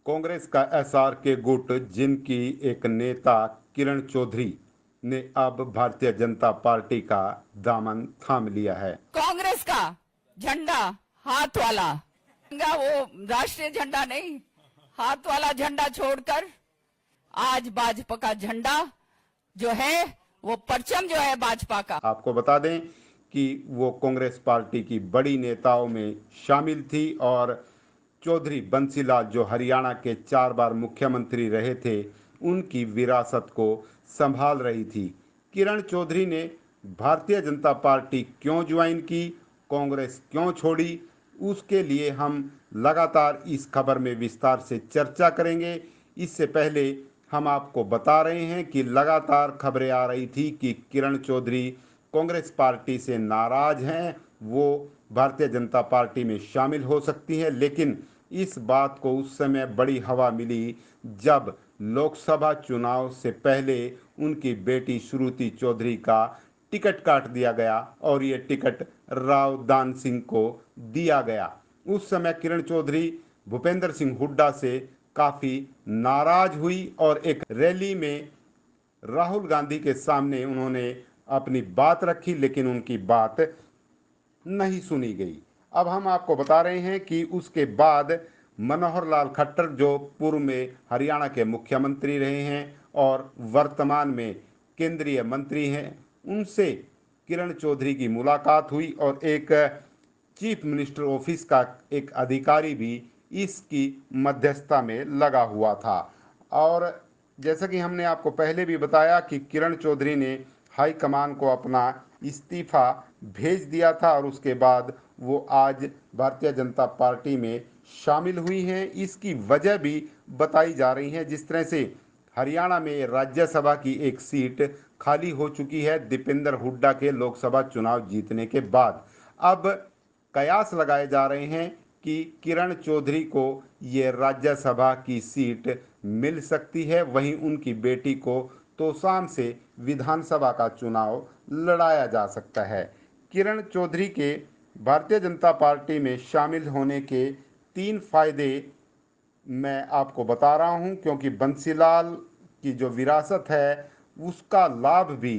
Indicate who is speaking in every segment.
Speaker 1: कांग्रेस का एसआर के गुट जिनकी एक नेता किरण चौधरी ने अब भारतीय जनता पार्टी का दामन थाम लिया है।
Speaker 2: कांग्रेस का झंडा हाथ वाला वो राष्ट्रीय झंडा नहीं, हाथ वाला झंडा छोड़कर आज भाजपा का झंडा जो है, वो परचम जो है भाजपा का।
Speaker 1: आपको बता दें कि वो कांग्रेस पार्टी की बड़ी नेताओं में शामिल थी और चौधरी बंसीलाल जो हरियाणा के 4 बार मुख्यमंत्री रहे थे, उनकी विरासत को संभाल रही थी। किरण चौधरी ने भारतीय जनता पार्टी क्यों ज्वाइन की, कांग्रेस क्यों छोड़ी, उसके लिए हम लगातार इस खबर में विस्तार से चर्चा करेंगे। इससे पहले हम आपको बता रहे हैं कि लगातार खबरें आ रही थी कि किरण चौधरी कांग्रेस पार्टी से नाराज हैं, वो भारतीय जनता पार्टी में शामिल हो सकती हैं, लेकिन इस बात को उस समय बड़ी हवा मिली जब लोकसभा चुनाव से पहले उनकी बेटी श्रुति चौधरी का टिकट काट दिया गया और ये टिकट राव दान सिंह को दिया गया। उस समय किरण चौधरी भूपेंद्र सिंह हुड्डा से काफी नाराज हुई और एक रैली में राहुल गांधी के सामने उन्होंने अपनी बात रखी, लेकिन उनकी बात नहीं सुनी गई। अब हम आपको बता रहे हैं कि उसके बाद मनोहर लाल खट्टर जो पूर्व में हरियाणा के मुख्यमंत्री रहे हैं और वर्तमान में केंद्रीय मंत्री हैं, उनसे किरण चौधरी की मुलाकात हुई और एक चीफ मिनिस्टर ऑफिस का एक अधिकारी भी इसकी मध्यस्थता में लगा हुआ था। और जैसा कि हमने आपको पहले भी बताया कि किरण चौधरी ने हाईकमान को अपना इस्तीफा भेज दिया था और उसके बाद वो आज भारतीय जनता पार्टी में शामिल हुई हैं। इसकी वजह भी बताई जा रही है। जिस तरह से हरियाणा में राज्यसभा की एक सीट खाली हो चुकी है दीपेंद्र हुड्डा के लोकसभा चुनाव जीतने के बाद, अब कयास लगाए जा रहे हैं कि किरण चौधरी को ये राज्यसभा की सीट मिल सकती है, वहीं उनकी बेटी को तोशाम से विधानसभा का चुनाव लड़ाया जा सकता है। किरण चौधरी के भारतीय जनता पार्टी में शामिल होने के 3 फायदे मैं आपको बता रहा हूं, क्योंकि बंसीलाल की जो विरासत है उसका लाभ भी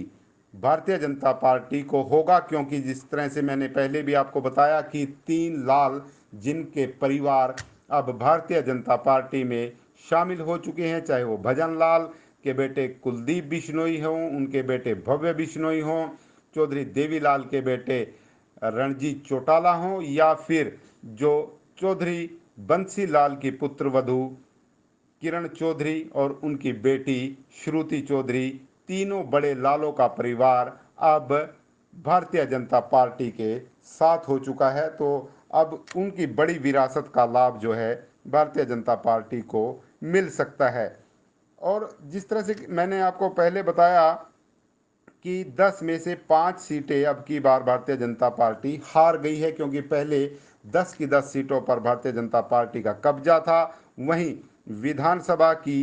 Speaker 1: भारतीय जनता पार्टी को होगा, क्योंकि जिस तरह से मैंने पहले भी आपको बताया कि 3 लाल जिनके परिवार अब भारतीय जनता पार्टी में शामिल हो चुके हैं, चाहे वो भजन लाल के बेटे कुलदीप बिश्नोई हों, उनके बेटे भव्य बिश्नोई हों, चौधरी देवीलाल के बेटे रणजीत चौटाला हों, या फिर जो चौधरी बंसीलाल की पुत्र वधू किरण चौधरी और उनकी बेटी श्रुति चौधरी, तीनों बड़े लालों का परिवार अब भारतीय जनता पार्टी के साथ हो चुका है। तो अब उनकी बड़ी विरासत का लाभ जो है भारतीय जनता पार्टी को मिल सकता है। और जिस तरह से मैंने आपको पहले बताया कि 10 में से 5 सीटें अब की बार भारतीय जनता पार्टी हार गई है, क्योंकि पहले 10 की 10 सीटों पर भारतीय जनता पार्टी का कब्जा था। वहीं विधानसभा की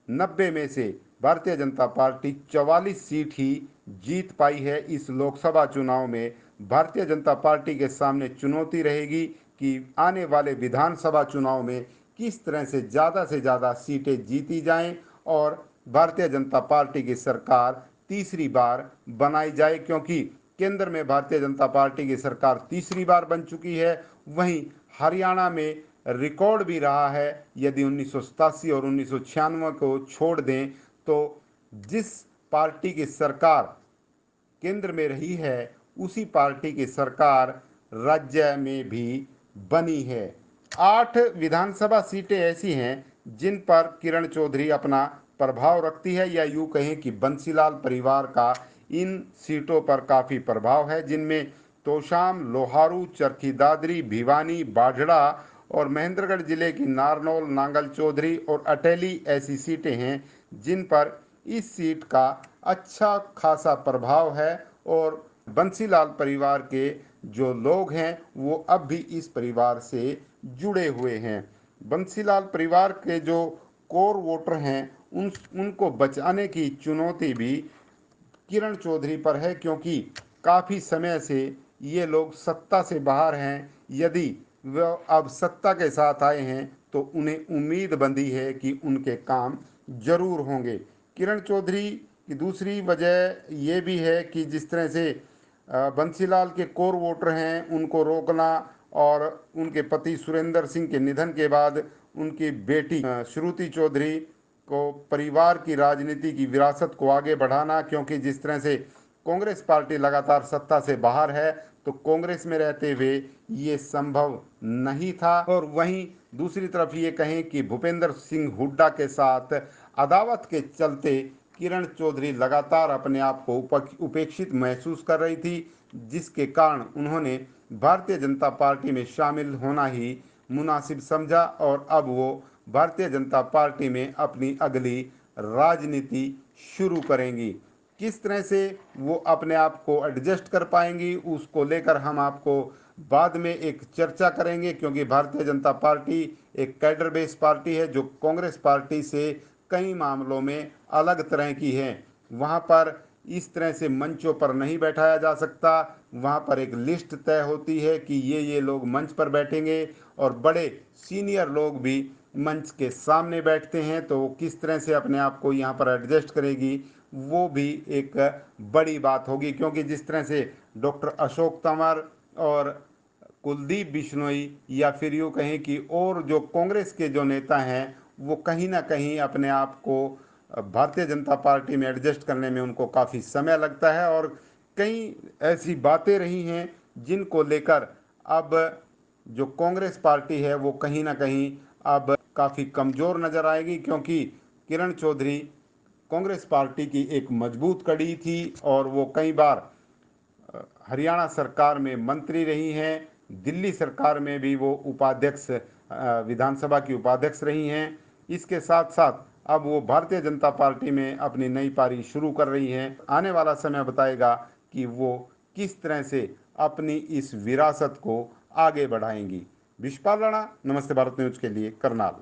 Speaker 1: 90 में से भारतीय जनता पार्टी 44 सीट ही जीत पाई है। इस लोकसभा चुनाव में भारतीय जनता पार्टी के सामने चुनौती रहेगी कि आने वाले विधानसभा चुनाव में किस तरह से ज़्यादा सीटें जीती जाएं और भारतीय जनता पार्टी की सरकार तीसरी बार बनाई जाए, क्योंकि केंद्र में भारतीय जनता पार्टी की सरकार तीसरी बार बन चुकी है। वहीं हरियाणा में रिकॉर्ड भी रहा है। यदि 1987 और 1996 को छोड़ दें तो जिस पार्टी की सरकार केंद्र में रही है उसी पार्टी की सरकार राज्य में भी बनी है। 8 विधानसभा सीटें ऐसी हैं जिन पर किरण चौधरी अपना प्रभाव रखती है, या यूं कहें कि बंसीलाल परिवार का इन सीटों पर काफ़ी प्रभाव है, जिनमें तोशाम, लोहारू, चरखी दादरी, भिवानी, बाढ़ड़ा और महेंद्रगढ़ जिले की नारनौल, नांगल चौधरी और अटेली ऐसी सीटें हैं जिन पर इस सीट का अच्छा खासा प्रभाव है। और बंसीलाल परिवार के जो लोग हैं वो अब भी इस परिवार से जुड़े हुए हैं। बंसीलाल परिवार के जो कोर वोटर हैं उनको बचाने की चुनौती भी किरण चौधरी पर है, क्योंकि काफ़ी समय से ये लोग सत्ता से बाहर हैं। यदि वह अब सत्ता के साथ आए हैं तो उन्हें उम्मीद बंधी है कि उनके काम जरूर होंगे। किरण चौधरी की दूसरी वजह ये भी है कि जिस तरह से बंसीलाल के कोर वोटर हैं उनको रोकना, और उनके पति सुरेंद्र सिंह के निधन के बाद उनकी बेटी श्रुति चौधरी को परिवार की राजनीति की विरासत को आगे बढ़ाना, क्योंकि जिस तरह से कांग्रेस पार्टी लगातार सत्ता से बाहर है तो कांग्रेस में रहते हुए ये संभव नहीं था। और वहीं दूसरी तरफ ये कहें कि भूपेंद्र सिंह हुड्डा के साथ अदावत के चलते किरण चौधरी लगातार अपने आप को उपेक्षित महसूस कर रही थी, जिसके कारण उन्होंने भारतीय जनता पार्टी में शामिल होना ही मुनासिब समझा और अब वो भारतीय जनता पार्टी में अपनी अगली राजनीति शुरू करेंगी। किस तरह से वो अपने आप को एडजस्ट कर पाएंगी उसको लेकर हम आपको बाद में एक चर्चा करेंगे, क्योंकि भारतीय जनता पार्टी एक कैडर बेस पार्टी है जो कांग्रेस पार्टी से कई मामलों में अलग तरह की है। वहाँ पर इस तरह से मंचों पर नहीं बैठाया जा सकता, वहाँ पर एक लिस्ट तय होती है कि ये लोग मंच पर बैठेंगे और बड़े सीनियर लोग भी मंच के सामने बैठते हैं, तो वो किस तरह से अपने आप को यहाँ पर एडजस्ट करेगी वो भी एक बड़ी बात होगी। क्योंकि जिस तरह से डॉक्टर अशोक तंवर और कुलदीप बिश्नोई या फिर यूँ कहें कि और जो कांग्रेस के जो नेता हैं वो कहीं ना कहीं अपने आप को भारतीय जनता पार्टी में एडजस्ट करने में उनको काफ़ी समय लगता है, और कई ऐसी बातें रही हैं जिनको लेकर अब जो कांग्रेस पार्टी है वो कहीं ना कहीं अब काफ़ी कमज़ोर नज़र आएगी, क्योंकि किरण चौधरी कांग्रेस पार्टी की एक मजबूत कड़ी थी और वो कई बार हरियाणा सरकार में मंत्री रही हैं, दिल्ली सरकार में भी वो उपाध्यक्ष विधानसभा की उपाध्यक्ष रही हैं। इसके साथ साथ अब वो भारतीय जनता पार्टी में अपनी नई पारी शुरू कर रही हैं। आने वाला समय बताएगा कि वो किस तरह से अपनी इस विरासत को आगे बढ़ाएंगी। विशपाल राणा, नमस्ते भारत न्यूज के लिए, करनाल।